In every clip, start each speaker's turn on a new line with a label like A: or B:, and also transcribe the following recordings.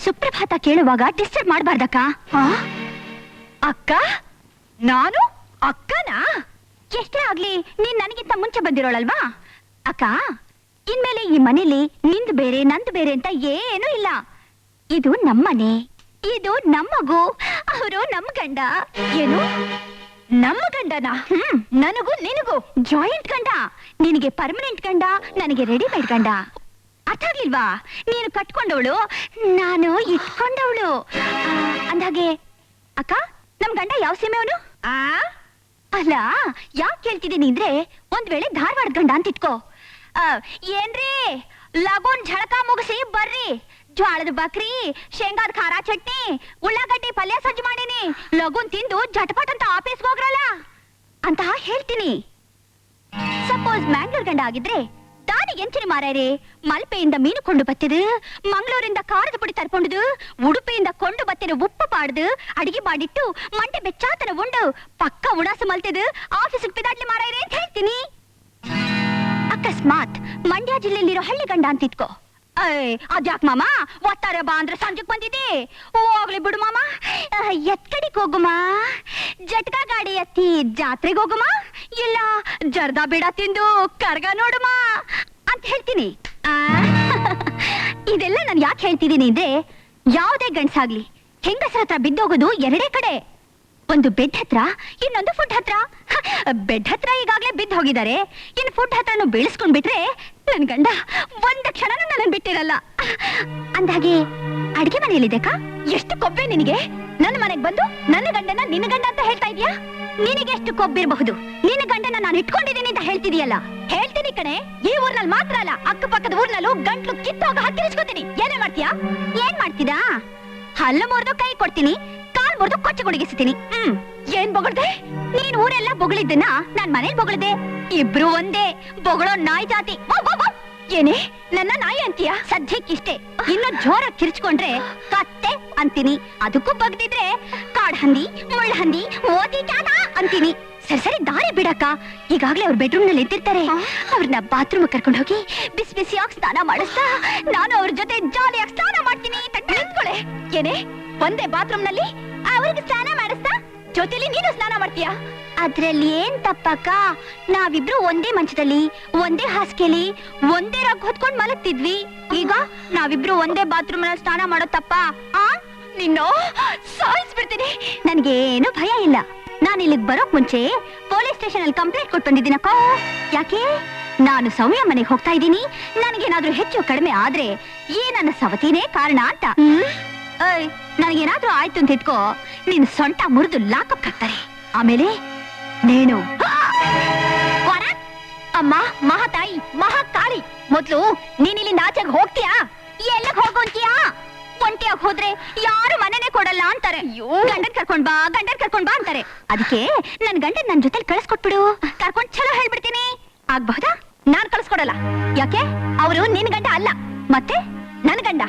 A: ಸುಪ್ರಭಾತ ಕೇಳುವಾಗ ಡಿಸ್ಟರ್ಬ್ ಮಾಡಬಾರ್ದಕ್ಕ. ಅಕ್ಕ? ನಾನು ಅಕ್ಕನಾ? ಎಷ್ಟೇ ಆಗ್ಲಿ ನೀನ್ ನನಗಿಂತ ಮುಂಚೆ ಬಂದಿರೋಳಲ್ವಾ ಅಕ್ಕ. ಇನ್ಮೇಲೆ ಈ ಮನೇಲಿ ನಿಂದು ಬೇರೆ ನಂದು ಬೇರೆ ಅಂತ ಏನೂ ಇಲ್ಲ. ಇದು ನಮ್ಮನೆ, ಇದು ನಮ್ಮಗು, ಅವರು ನಮ್ಮ ಗಂಡ. ಏನು ನಮ್ಮ ಗಂಡನ? ನನಗೂ ನಿನಗೂ ಜಾಯಿಂಟ್ ಗಂಡ. ನಿನಗೆ ಪರ್ಮನೆಂಟ್ ಗಂಡ, ನನಗೆ ರೆಡಿಮೇಡ್ ಗಂಡ. ಅರ್ಥ ಆಗ್ಲಿಲ್ವಾ? ನೀನು ಕಟ್ಕೊಂಡವಳು, ನಾನು ಇಟ್ಕೊಂಡವಳು. ಅಂದಾಗೆ ಅಕ್ಕ, ನಮ್ ಗಂಡ ಯಾವ ಸೀಮೆಯವನು? ಅಲ್ಲ, ಯಾಕೆ ಕೇಳ್ತಿದ್ದೀನಿ ಅಂದ್ರೆ ಒಂದ್ ವೇಳೆ ಧಾರವಾಡ ಗಂಡ ಅಂತ ಇಟ್ಕೋ. ಏನ್ರಿ ಲಗೋನ್ ಝಳಕ ಮುಗಿಸಿ ಬರ್ರಿ, ಜ್ವಾಳದ ಬಕ್ರಿ, ಶೇಂಗಾದ ಖಾರ ಚಟ್ನಿ, ಉಳ್ಳಾಗಡ್ಡಿ ಪಲ್ಯ ಸಜ್ಜು ಮಾಡೀನಿ, ಲಗೋನ್ ತಿಂದು ಜಟಪಟ್ ಅಂತ ಆಫೀಸ್ಗೆ ಹೋಗ್ರಲ್ಲ ಅಂತ ಹೇಳ್ತೀನಿ. ಸಪೋಸ್ ಮ್ಯಾಂಗ್ಳೂರ್ ಗಂಡ ಆಗಿದ್ರೆ ತಾನಿಗೆ ಎಂಚಿನ ಮಾರಾಯ್ರಿ, ಮಲ್ಪೆಯಿಂದ ಮೀನು ಕೊಂಡು ಬತ್ತಿದು, ಮಂಗಳೂರಿಂದ ಖಾರದ ಪುಡಿ ತರ್ಕೊಂಡುದು, ಉಡುಪಿಯಿಂದ ಕೊಂಡು ಬತ್ತಿನ ಉಪ್ಪು ಪಾಡ್ದು ಅಡಿಗೆ ಮಾಡಿಟ್ಟು ಮಂಟೆ ಬೆಚ್ಚಾತನ ಉಂಡು ಪಕ್ಕ ಉಡಾಸ ಮಲ್ತಿದು ಆಫೀಸಿಗೆ ಪಿದಾಡ್ಲಿ ಮಾರಾಯ್ರಿ ಅಂತ ಹೇಳ್ತೀನಿ. ಅಕಸ್ಮಾತ್ ಮಂಡ್ಯ ಜಿಲ್ಲೆಯಲ್ಲಿರೋ ಹಳ್ಳಿ ಗಂಡ ಅಂತ ಇಟ್ಕೋ. ಅದ್ಯಾಕ್ ಮಾಮ ಒತ್ತಾರೆ ಬಾ ಅಂದ್ರೆ ಸಂಜೆಗ್ ಬಂದಿದೆ, ಹೋಗ್ಲಿ ಬಿಡು ಮಾಮ, ಎತ್ಕಡಿಗೆ ಹೋಗುಮಾ, ಜಟ್ಕ ಗಾಡಿ ಎತ್ತಿ ಜಾತ್ರೆಗೆ ಹೋಗುಮ, ಇಲ್ಲ ಜರ್ದಾ ಬಿಡ ತಿಂದು ಕರ್ಗ ನೋಡುಮ ಅಂತ ಹೇಳ್ತೀನಿ. ಇದೆಲ್ಲ ನಾನು ಯಾಕೆ ಹೇಳ್ತಿದ್ದೀನಿ ಅಂದ್ರೆ, ಯಾವುದೇ ಗಂಡ್ಸಾಗ್ಲಿ ಹೆಂಗಸರ ಹತ್ರ ಬಿದ್ದೋಗೋದು ಎರಡೇ ಕಡೆ. ಒಂದು ಬೆಡ್ ಹತ್ರ, ಇನ್ನೊಂದು ಫುಡ್ ಹತ್ರ. ಬೆಡ್ ಹತ್ರ ಈಗಾಗ್ಲೇ ಬಿದ್ದು ಹೋಗಿದ್ದಾರೆ, ಇನ್ನು ಫುಡ್ ಹತ್ರನು ಬೆಳೆಸ್ಕೊಂಡ್ ಬಿಟ್ರೆ ನನ್ ಗಂಡ ಒಂದ್ ಕ್ಷಣನೂ ನನ್ನ ಬಿಟ್ಟಿರಲ್ಲ. ಅಂದಾಗೆ ಅಡಿಗೆ ಮನೆಯಲ್ಲಿದೆಕಾ? ಎಷ್ಟು ಕೊಬ್ಬೆ ನಿನಗೆ? ನನ್ನ ಮನೆಗ್ ಬಂದು ನನ್ನ ಗಂಡನ ನಿನ್ನ ಗಂಡ ಅಂತ ಹೇಳ್ತಾ ಇದೀಯಾ? ನಿನಗೆ ಎಷ್ಟು ಕೊಬ್ಬಿರಬಹುದು? ನಿನ್ನ ಗಂಡನ ನಾನು ಇಟ್ಕೊಂಡಿದ್ದೀನಿ ಅಂತ ಹೇಳ್ತಿದೀಯಲ್ಲ. ಹೇಳ್ತೀನಿ ಕಣೆ, ಈ ಊರ್ನಲ್ಲಿ ಮಾತ್ರ ಅಲ್ಲ, ಅಕ್ಕಪಕ್ಕದ ಊರ್ನಲ್ಲೂ ಗಂಟ್ಲು ಕಿತ್ತೋಗ ಹತ್ತಿರಿಸ್ಕೊತೀನಿ. ಏನೇ ಮಾಡ್ತೀಯಾ? ಏನ್ ಮಾಡ್ತೀರಾ? ಹಲ್ಲು ಮುರಿದು ಕೈ ಕೊಡ್ತೀನಿ, ಕಾಲ್ ಮುರಿದು ಕೊಚ್ಚಿ ಗುಡಿಗಿಸ್ತೀನಿ. ಏನ್ ಬೊಗಳ್ದೆ? ನೀನ್ ಊರೆಲ್ಲ ಬೊಗಳಿದ್ದನ್ನ ನಾನ್ ಮನೇಲಿ ಬೊಗಳದೆ. ಇಬ್ರು ಒಂದೇ, ಬೊಗಳೋ ನಾಯಿ ಜಾತಿ. ಏನೇ ನನ್ನ ನಾಯಿ ಅಂತೀಯ? ಸದ್ಯಕ್ಕಿಷ್ಟೇ, ಇನ್ನು ಜೋರ ಕಿರ್ಚ್ಕೊಂಡ್ರೆ ಕತ್ತೆ ಅಂತೀನಿ. ಅದಕ್ಕೂ ಬಗ್ದಿದ್ರೆ ಕಾಡ್ ಹಂದಿ, ಮುಳ್ಳ ಹಂದಿ, ಮೋದಿ ಜಾತ ಅಂತೀನಿ. ಸರಿ ಸರಿ ದಾರಿ ಬಿಡಕ್ಕ. ಈಗಾಗ್ಲೇ ಅವ್ರ ಬೆಡ್ರೂಮ್ ನಲ್ಲಿ ಎದ್ದಿರ್ತಾರೆ. ಅವ್ರನ್ನ ಬಾತ್ರೂಮ್ ಕರ್ಕೊಂಡು ಹೋಗಿ ಬಿಸಿ ಬಿಸಿಯಾಗಿ ಸ್ನಾನ ಮಾಡಿಸ್ತಾ ನಾನು ಅವ್ರ ಜೊತೆ ಜಾಲಿಯಾಗಿ ಸ್ನಾನ ಮಾಡ್ತೀನಿ. ಏನೇ ಒಂದೇ ಬಾತ್ರೂಮ್ ನಲ್ಲಿ ಅವ್ರಿಗೆ ಸ್ನಾನ ಮಾಡಿಸ್ತಾ ಜೊತೆಲಿ ನೀನು ಸ್ನಾನ ಮಾಡ್ತೀಯಾ? ಅದ್ರಲ್ಲಿ ಏನ್ ತಪ್ಪಕ್ಕ? ನಾವಿಬ್ರು ಒಂದೇ ಮಂಚದಲ್ಲಿ, ಒಂದೇ ಹಾಸಿಗೆಲಿ, ಒಂದೇ ರಗ್ ಹೊತ್ಕೊಂಡ್ ಮಲಗ್ತಿದ್ವಿ. ಈಗ ನಾವಿಬ್ರು ಒಂದೇ ಬಾತ್ರೂಮ್ ನಲ್ಲಿ ಸ್ನಾನ ಮಾಡೋ ತಪ್ಪ? ನಿನ್ನೋ ಸಾಯಿಸ್ಬಿಡ್ತೀನಿ. ನನ್ಗೇನು ಭಯ ಇಲ್ಲ. ನಾನು ಇಲ್ಲಿಗೆ ಬರೋಕ್ ಮುಂಚೆ ಪೊಲೀಸ್ ಸ್ಟೇಷನ್ ಅಲ್ಲಿ ಕಂಪ್ಲೇಂಟ್ ಕೊಟ್ಟು ಬಂದಿದ್ದೀನಕ್ಕ. ಯಾಕೆ? ನಾನು ಸೌಮ್ಯ ಮನೆಗೆ ಹೋಗ್ತಾ ಇದ್ದೀನಿ, ನನಗೇನಾದ್ರೂ ಹೆಚ್ಚು ಕಡಿಮೆ ಆದ್ರೆ ಈ ನನ್ನ ಸವತಿನೇ ಕಾರಣ ಅಂತ. ನನಗೇನಾದ್ರೂ ಆಯ್ತು ಅಂತ ಇಟ್ಕೋ, ನೀನು ಸೊಂಟ ಮುರಿದು ಲಾಕಪ್ ಹಾಕ್ತಾರೆ. ಆಮೇಲೆ ನೇಣು. ಅಮ್ಮ ಮಹಾತಾಯಿ, ಮಹಾಕಾಳಿ, ಮೊದ್ಲು ನೀನಿಲ್ಲಿಂದ ಆಚೆಗೆ ಹೋಗ್ತೀಯಾ? ಎಲ್ಲಕ್ ಹೋಗೋಂತೀಯಾ? ಒಂಟಿಯಾಗಿ ಹೋದ್ರೆ ಯಾರು ಮನೆನೇ ಕೊಡಲ್ಲ ಅಂತಾರೆ. ಗಂಡನ್ ಕರ್ಕೊಂಡ್ ಬಾ, ಗಂಡನ್ ಕರ್ಕೊಂಡ್ ಬಾ ಅಂತಾರೆ. ಅದಕ್ಕೆ ನನ್ ಗಂಡನ್ ನನ್ ಜೊತೆ ಕಳ್ಸ್ಕೊಟ್ಬಿಡು, ಕರ್ಕೊಂಡ್ ಚಲೋ ಹೇಳ್ಬಿಡ್ತೀನಿ. ಆಗ್ಬಹುದಾ? ನಾನ್ ಕಳ್ಸ್ಕೊಡಲ್ಲ. ಯಾಕೆ? ಅವರು ನಿನ್ ಗಂಡ ಅಲ್ಲ, ಮತ್ತೆ ನನ್ ಗಂಡ.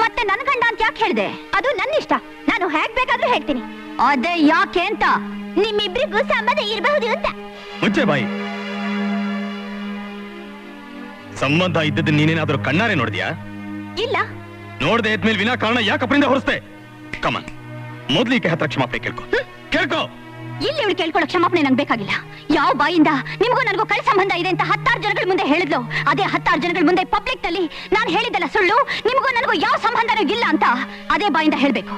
A: ಮತ್ತೆ ನನ್ ಗಂಡ ಅಂತ ಯಾಕೆ ಹೇಳ್ದೆ? ಅದು ನನ್ನ ಇಷ್ಟ, ನಾನು ಹೇಗ್ ಬೇಕಾದ್ರೂ ಹೇಳ್ತೀನಿ. ಅದೇ ಯಾಕೆ ಅಂತ, ನಿಮ್ಮಿಬ್ರಿಗೂ ಸಂಬಂಧ ಇರಬಹುದು ಅಂತ.
B: ಮುಚ್ಚೆ ಬಾಯಿ. ಸಂಬಂಧ ಇದ್ದದ್ದು ನೀನೇನಾದ್ರೂ ಕಣ್ಣಾರೆ ನೋಡಿದ್ಯಾ?
A: ಇಲ್ಲ.
B: ನೋಡ್ದೆ ಇದ್ಮೇಲೆ ವಿನಾಕಾರಣ ಯಾಕೆ ಅಪರಿಂದ ಹೊರಸ್ತೆ? ಕಮನ್, ಮೊದ್ಲಿಕ್ಕೆ ಹತ್ರ ಕ್ಷಮಾಪಣೆ ಕೇಳ್ಕೊ. ಕೇಳ್ಕೊ.
A: ಇಲ್ಲಿ ಇವಳು ಕೇಳ್ಕೊಳ್ಳೋ ಕ್ಷಮಾಪಣೆ ನಂಗೆ ಬೇಕಾಗಿಲ್ಲ. ಯಾವ ಬಾಯಿಂದ ನಿಮಗೂ ನನಗೂ ಕೈ ಸಂಬಂಧ ಇದೆ ಅಂತ 10 ಜನಗಳ ಮುಂದೆ ಹೇಳಿದ್ಲು, ಅದೇ 10 ಜನಗಳ ಮುಂದೆ ಪಬ್ಲಿಕ್ ನಲ್ಲಿ ನಾನು ಹೇಳಿದಲ್ಲ ಸುಳ್ಳು, ನಿಮಗೂ ನನಗೂ ಯಾವ ಸಂಬಂಧನೂ ಇಲ್ಲ ಅಂತ ಅದೇ ಬಾಯಿಂದ ಹೇಳ್ಬೇಕು.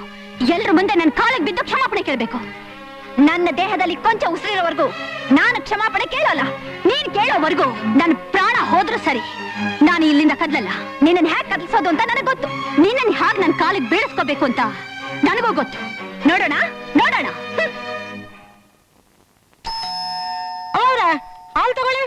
A: ಎಲ್ರ ಮುಂದೆ ನನ್ನ ಕಾಲಿಗೆ ಬಿದ್ದು ಕ್ಷಮಾಪಣೆ ಕೇಳ್ಬೇಕು. ನನ್ನ ದೇಹದಲ್ಲಿ ಕೊಂಚ ಉಸಿರಿರೋವರೆಗೂ ನಾನು ಕ್ಷಮಾಪಣೆ ಕೇಳೋಲ್ಲ. ನೀನ್ ಕೇಳೋವರೆಗೂ ನನ್ನ ಪ್ರಾಣ ಹೋದ್ರೂ ಸರಿ, ನಾನು ಇಲ್ಲಿಂದ ಕದ್ಲಲ್ಲ. ನಿನ್ನನ್ನು ಹ್ಯಾಕ್ ಕದಲ್ಸೋದು ಅಂತ ನನಗೆ ಗೊತ್ತು. ನಿನ್ನನ್ನು ಹಾಗೆ ನನ್ನ ಕಾಲಿಗೆ ಬೀಳಿಸ್ಕೋಬೇಕು ಅಂತ ನನಗೂ ಗೊತ್ತು. ನೋಡೋಣ ನೋಡೋಣ.
C: ಅವ್ರ ಹಾಲು ತಗೊಳ್ಳಿ.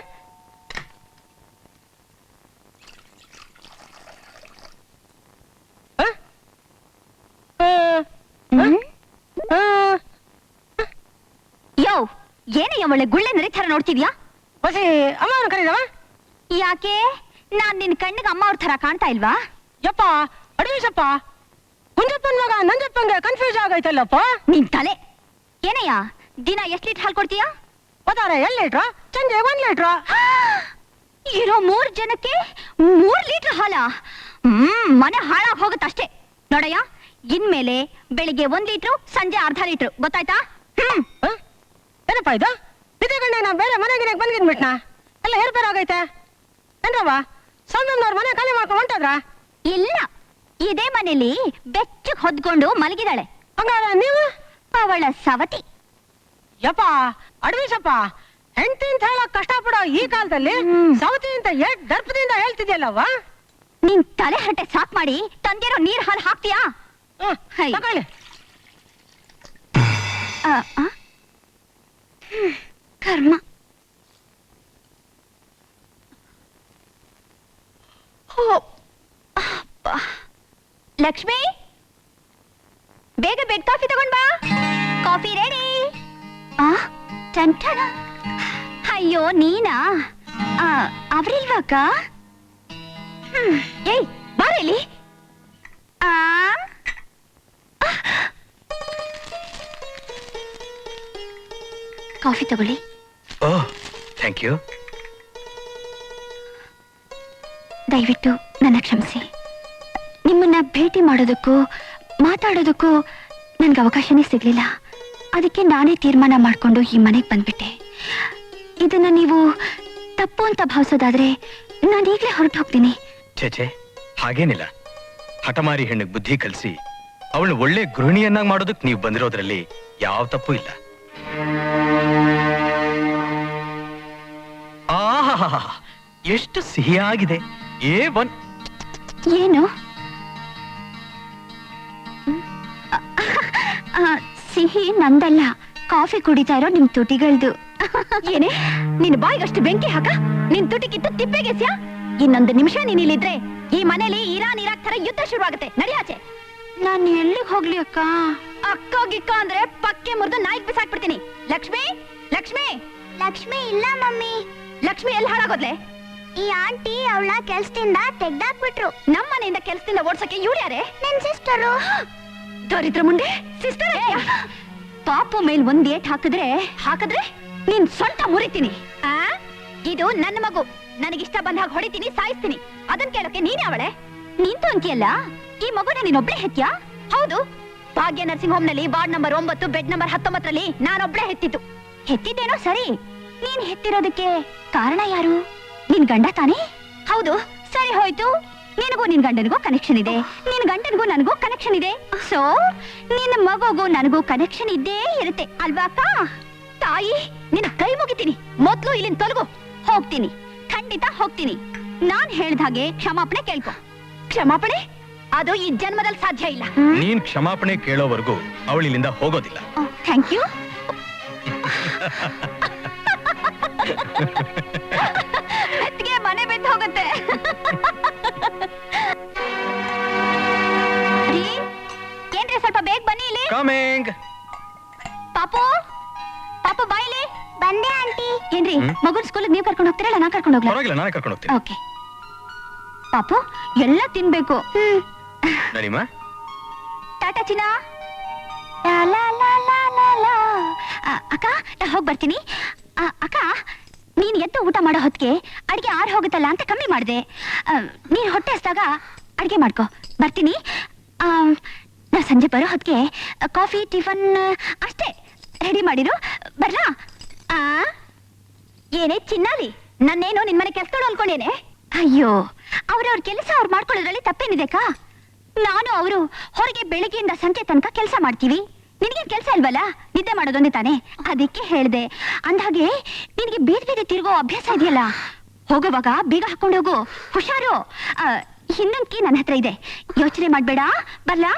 A: ಯೋ, ಏನೇ ಒಳ್ಳೆ ಗುಳ್ಳೆ ನರಿತರ ನೋಡ್ತಿದ್ಯಾ?
C: ಹೊಸಿ ಅಮ್ಮನ ಕರೀದವ.
A: ಯಾಕೆ? ನಾನ್ ನಿನ್ ಕಣ್ಣಿಗೆ ಅಮ್ಮ ಅವ್ರ ತರ ಕಾಣ್ತಾ ಇಲ್ವಾ?
C: ಯಪ್ಪ ಅಡವಿಸಪ್ಪ, ಕುಂಜಪ್ಪನ್ ಮಗ ನಂಜಪ್ಪಂಗೆ ಕನ್ಫ್ಯೂಸ್ ಆಗೈತಲ್ಲಪ್ಪ.
A: ನಿನ್ ತಲೆ. ಏನಯ್ಯ, ದಿನ ಎಷ್ಟು ಲೀಟರ್ ಹಾಲು ಕೊಡ್ತೀಯಾ?
C: ಒತ್ತಾರೆ 2 ಲೀಟ್ರ, ಸಂಜೆ 1 ಲೀಟ್ರ.
A: ಇರೋ 3 ಜನಕ್ಕೆ 3 ಲೀಟರ್ ಹಾಲ? ಮನೆ ಹಾಳಾಗ್ ಹೋಗುತ್ತಷ್ಟೇ. ನೋಡಯ್ಯ, ಇನ್ಮೇಲೆ ಬೆಳಿಗ್ಗೆ 1 ಲೀಟ್ರು ಸಂಜೆ ಅರ್ಧ ಲೀಟ್ರು ಗೊತ್ತಾಯ್ತಾ?
C: ಹ? ಏನಪ್ಪ ಇದು ಬಿದ್ದಗಣ್ಣೆ ನಾ ಬೇರೆ ಮನೆಗೆ ಬಂದ್ಗಿದ್ಬಿಟ್ನಾ ಎಲ್ಲ ಹೇರ್ಪೇರ್ ಆಗೈತೆ ಏನ್ರವ ಸೌಮ್ಯಮ್ನವ್ರ ಮನೆ ಖಾಲಿ ಮಾಡ್ಕೊಂಡು ಹೊಂಟದ್ರ
A: ಇಲ್ಲ, ಇದೇ ಮನೇಲಿ ಬೆಚ್ಚಗ್ ಹೊದ್ಕೊಂಡು ಮಲಗಿದಾಳೆ.
C: ಹಂಗಾರ ನೀವು
A: ಅವಳ ಸವತಿ.
C: ಯಪ್ಪ ಅಡ್ವಿಸಪ್ಪ ಹೆಂಡತಿ ಅಂತ ಹೇಳಕ್ ಕಷ್ಟಪಡೋ ಈ ಕಾಲದಲ್ಲಿ ಸವತಿ ಅಂತ ದರ್ಪದಿಂದ ಹೇಳ್ತಿದ್ಯಲ್ಲವ್ವ.
A: ನಿನ್ ತಲೆ ಹರಟೆ ಸಾಕ್ ಮಾಡಿ ತಂದಿರೋ ನೀರ್ ಹಾಲು ಹಾಕ್ತೀಯಾ? ಹೈ.
C: ತಗೊಳ್ಳಿ.
A: ಆ, ಆ? ಕರ್ಮ. ಹೋ, ಅಪ್ಪ. ಲಕ್ಷ್ಮಿ, ಬೇಗ ಬೆಡ್ ಕಾಫಿ ತಗೊಂಡ್ ಬಾ. Coffee ready. ಟಂಟಣ. ಅಯ್ಯೋ ನೀನಾ? ಅವ್ರಿಲ್ವಾಕ? ಏಯ್ ಬಾರ ಇಲ್ಲಿ. ಕಾಫಿ ತಗೊಳ್ಳಿ.
B: Oh thank you.
A: ದಯವಿಟ್ಟು ನನ್ನ ಕ್ಷಮಿಸಿ. ನಿಮ್ಮನ್ನ ಭೇಟಿ ಮಾಡೋದಕ್ಕೂ ಮಾತಾಡೋದಕ್ಕೂ ನನ್ಗೆ ಅವಕಾಶನೇ ಸಿಗ್ಲಿಲ್ಲ. ಅದಕ್ಕೆ ನಾನೇ ತೀರ್ಮಾನ ಮಾಡ್ಕೊಂಡು ಈ ಮನೆಗೆ ಬಂದ್ಬಿಟ್ಟೆ. ಇದನ್ನ ನೀವು ತಪ್ಪು ಅಂತ ಭಾವಿಸೋದಾದ್ರೆ ನಾನು ಈಗಲೇ ಹೊರಟು ಹೋಗ್ತೀನಿ.
B: ಛೇ ಹಾಗೇನಿಲ್ಲ. ಹಠಮಾರಿ ಹೆಣ್ಣಿಗೆ ಬುದ್ಧಿ ಕಲಿಸಿ ಅವಳು ಒಳ್ಳೆ ಗೃಹಿಣಿಯನ್ನಾಗಿ ಮಾಡೋದಕ್ಕೆ ನೀವು ಬಂದಿರೋದ್ರಲ್ಲಿ ಯಾವ ತಪ್ಪು ಇಲ್ಲ. ಆಹಾ ಎಷ್ಟು ಸಿಹಿಯಾಗಿದೆ.
A: ಏನು ಸಿಹಿ ನಂದಲ್ಲ, ಕಾಫಿ ಕುಡಿತಾ ಇರೋ ನಿಮ್ ತುಟಿಗಳ್ದು. ಏನೇ ನಿನ್ ಬಾಯಿಗಷ್ಟು ಬೆಂಕಿ ಹಾಕ? ನಿನ್ ತುಟಿಗಿತ್ತು ತಿಪ್ಪೆಗೆಸ್ಯಾ? ಇನ್ನೊಂದು ನಿಮಿಷ ನೀನ್ ಇಲ್ಲಿದ್ರೆ ಈ ಮನೇಲಿ ಇರಾನ್ ಇರಾಕ್ ತರ ಯುದ್ಧ ಶುರುವಾಗುತ್ತೆ. ನಡಿಯಾಚೆ. ನಾನು ಎಲ್ಲಿಗೆ ಹೋಗ್ಲಿ ಅಕ್ಕ? ಅಕ್ಕ ಗಿಕ್ಕ ಅಂದ್ರೆ ಪಕ್ಕೆ ಮುರಿದು ನಾಯಿಗೆ ಬಿಸಾಕ್ಬಿಡ್ತೀನಿ. ಲಕ್ಷ್ಮಿ, ಲಕ್ಷ್ಮಿ, ಲಕ್ಷ್ಮಿ ಇಲ್ಲ ಮಮ್ಮಿ. ಲಕ್ಷ್ಮಿ ಎಲ್ಲಿ ಹಾಳಾಗೋದ್ಲೆ? ಈ ಆಂಟಿ ಅವಳ ಕೆಲ್ಸದಿಂದ ತೆಗ್ದಾಕ್ಬಿಟ್ರು. ನಮ್ಮ ಮನೆಯಿಂದ ಕೆಲ್ಸದಿಂದ ಓಡ್ಸಕ್ಕೆ ಇವ್ರು ಯಾರೇ? ನನ್ ಸಿಸ್ಟರು. ದರಿದ್ರ ಮುಂದೆ ಸಿಸ್ಟರ್. ಪಾಪು ಮೇಲ್ ಒಂದ್ ಏಟ್ ಹಾಕಿದ್ರೆ ನೀನ್ ಸೊಂಟ ಮುರಿತೀನಿ. ಇದು ನನ್ನ ಮಗು. ನನಗಿಷ್ಟ ಬಂದಾಗ ಹೊಡಿತೀನಿ, ಸಾಯಿಸ್ತೀನಿ. ಅದನ್ ಕೇಳಕ್ಕೆ ನೀನೇ ಅವಳೆ? ನಿಂತು ಅಂತೀಯಲ್ಲ, ಈ ಮಗುನ ನೀನೊಬ್ಳೆ ಹೆತ್ಯಾ? ಹೌದು, ಭಾಗ್ಯ ನರ್ಸಿಂಗ್ ಹೋಮ್ ನಲ್ಲಿ ವಾರ್ಡ್ ನಂಬರ್ 9 ಬೆಡ್ ನಂಬರ್ 19ರಲ್ಲಿ ನಾನೊಬ್ಳೆ ಹೆತ್ತಿದ್ದು. ಹೆತ್ತಿದ್ದೇನೋ ಸರಿ, ನೀನ್ ಹೆತ್ತಿರೋದಕ್ಕೆ ಕಾರಣ ಯಾರು? ನಿನ್ ಗಂಡ ತಾನೇ? ಹೌದು, ಸರಿ ಹೋಯ್ತು. ನಿನಗೂ ನಿನ್ ಗಂಡನಿಗೂ ಕನೆಕ್ಷನ್ ಇದೆ, ನಿನ್ ಗಂಡನಿಗೂ ನನಗೂ ಕನೆಕ್ಷನ್ ಇದೆ. ಸೊ ನಿನ್ನ ಮಗುಗೂ ನನಗೂ ಕನೆಕ್ಷನ್ ಇದ್ದೇ ಇರುತ್ತೆ ಅಲ್ವಾ ಅಕ್ಕ? ತಾಯಿ, ನಿನ್ನ ಕೈ ಮುಗಿತೀನಿ. ಮೊದ್ಲು ಇಲ್ಲಿಂದ ತೊಲಗು. ಹೋಗ್ತೀನಿ, ಖಂಡಿತ ಹೋಗ್ತೀನಿ. ನಾನ್ ಹೇಳ್ದ ಹಾಗೆ ಕ್ಷಮಾಪಣೆ ಕೇಳ್ಕೊ. ಕ್ಷಮಾಪಣೆ ಅದು ಈ ಜನ್ಮದಲ್ಲಿ ಸಾಧ್ಯ ಇಲ್ಲ.
B: ನೀನ್ ಕ್ಷಮಾಪಣೆ ಕೇಳೋವರೆಗೂ ಅವಳು ಇಲ್ಲಿಂದ ಹೋಗೋದಿಲ್ಲ.
A: Thank you. ಮೆತ್ತಿಗೆ ಮನೆ ಬಿದ್ದು ಹೋಗುತ್ತೆ. ಏನ್ರಿ ಸ್ವಲ್ಪ ಬೇಗ ಬನ್ನಿ ಇಲ್ಲಿ.
B: ಕಮಿಂಗ್.
A: ಪಾಪು, ಪಾಪು ಬಾಯಿಲಿ. ಬಂದೆ ಆಂಟಿ. ಏನ್ರಿ ಮಗುನ್ ಸ್ಕೂಲ್ ನೀವು ಕರ್ಕೊಂಡು ಹೋಗ್ತೀರಲ್ಲ ನಾ ಕರ್ಕೊಂಡು ಹೋಗ್ಲಾ?
B: ಪರವಾಗಿಲ್ಲ, ನಾನೇ ಕರ್ಕೊಂಡು ಹೋಗ್ತೀನಿ.
A: ಓಕೆ. ಪಾಪು ಎಲ್ಲ ತಿನ್ಬೇಕು.
B: ನಡಿಮಾ.
A: ಟಾಟಾ ಚಿನ್ನ. ಅಕ್ಕ ಹೋಗ್ ಬರ್ತೀನಿ. ಅಕ್ಕ ನೀನ್ ಎದ್ದು ಊಟ ಮಾಡೋ ಹೊತ್ತಿಗೆ ಅಡ್ಗೆ ಆರ್ ಹೋಗುತ್ತಲ್ಲ ಅಂತ ಕಮ್ಮಿ ಮಾಡಿದೆ. ನೀನ್ ಹೊಟ್ಟೆ ಹಸ್ದಾಗ ಅಡ್ಗೆ ಮಾಡ್ಕೊ. ಬರ್ತೀನಿ. ನಾ ಸಂಜೆ ಬರೋ ಹೊತ್ತಿಗೆ ಕಾಫಿ ಟಿಫನ್ ಅಷ್ಟೇ ರೆಡಿ ಮಾಡಿರು. ಬರ್ಲಾ? ಏನೇ ಚಿನ್ನಾರಿ, ನನ್ನೇನು ನಿನ್ ಮನೆ ಕೆಲ್ಸದೋಳು ಅನ್ಕೊಂಡೇನೆ? ಅಯ್ಯೋ, ಅವ್ರವ್ರ ಕೆಲಸ ಅವ್ರು ಮಾಡ್ಕೊಳ್ಳೋದ್ರಲ್ಲಿ ತಪ್ಪೇನಿದೆಕಾ? ನಾನು ಅವರು ಹೊರಗೆ ಬೆಳಿಗ್ಗೆಯಿಂದ ಸಂಜೆ ತನಕ ಕೆಲಸ ಮಾಡ್ತೀವಿ. ನಿನಗೇನ್ ಕೆಲಸ ಇಲ್ವಲ್ಲ, ನಿದ್ದೆ ಮಾಡೋದೊಂದೇ ತಾನೆ. ಅದಕ್ಕೆ ಹೇಳ್ದೆ. ಅಂದ್ಹಾಗೆ ನಿನಗೆ ಬೀದ್ ಬೀದಿ ತಿರುಗೋ ಅಭ್ಯಾಸ ಇದೆಯಲ್ಲ, ಹೋಗೋವಾಗ ಬೇಗ ಹಾಕೊಂಡು ಹೋಗು. ಹುಷಾರು. ಇನ್ನೊಂದ್ ಕೀ ನನ್ನ ಹತ್ರ ಇದೆ, ಯೋಚನೆ ಮಾಡ್ಬೇಡ. ಬರ್ಲಾ?